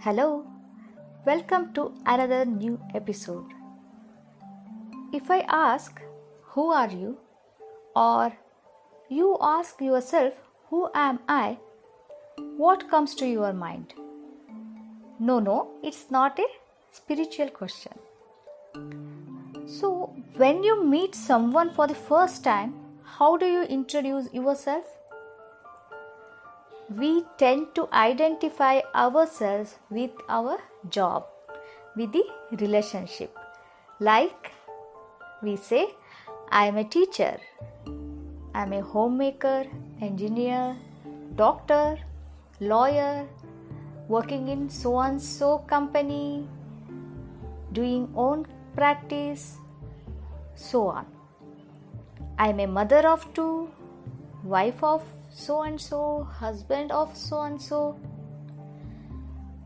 Hello, welcome to another new episode. If I ask, who are you? Or you ask yourself, who am I? What comes to your mind? No, it's not a spiritual question. So, when you meet someone for the first time, how do you introduce yourself? We tend to identify ourselves with our job, with the relationship. Like we say, I am a teacher, I am a homemaker, engineer, doctor, lawyer, working in so and so company, doing own practice, so on. I am a mother of two, wife of so and so, husband of so and so.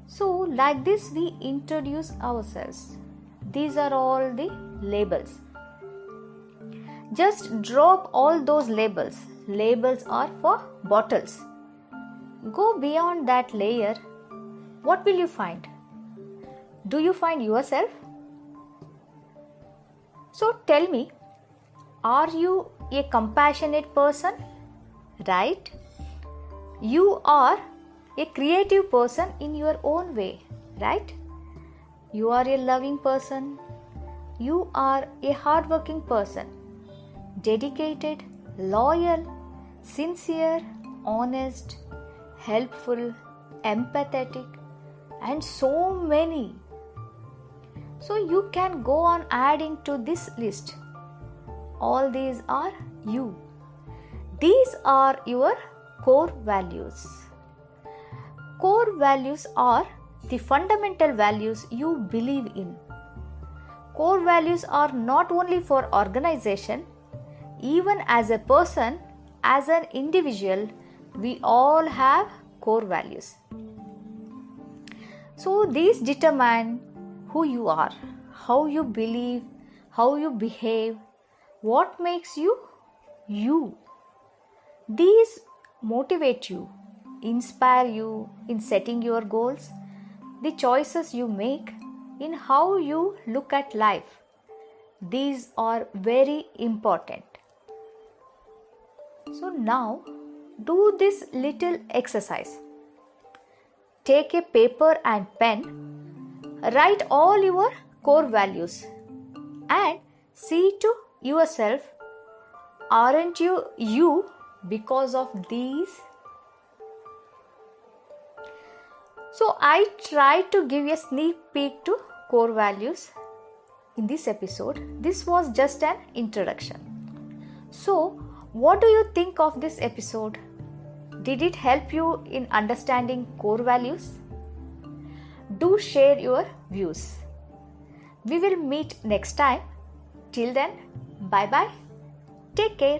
So, like this, we introduce ourselves. These are all the labels. Just drop all those labels. Labels are for bottles. Go beyond that layer. What will you find? Do you find yourself? So, tell me, are you a compassionate person? Right? You are a creative person in your own way, right? You are a loving person. You are a hardworking person. Dedicated, loyal, sincere, honest, helpful, empathetic, and so many. So you can go on adding to this list. All these are you. These are your core values. Core values are the fundamental values you believe in. Core values are not only for organization, even as a person, as an individual, we all have core values. So these determine who you are, how you believe, how you behave, what makes you you. These motivate you, inspire you in setting your goals, the choices you make, in how you look at life. These are very important. So now, do this little exercise. Take a paper and pen, write all your core values and see to yourself, aren't you because of these? So I tried to give a sneak peek to core values in this episode. This was just an introduction. So what do you think of this episode? Did it help you in understanding core values? Do share your views. We will meet next time. Till then, bye bye. Take care.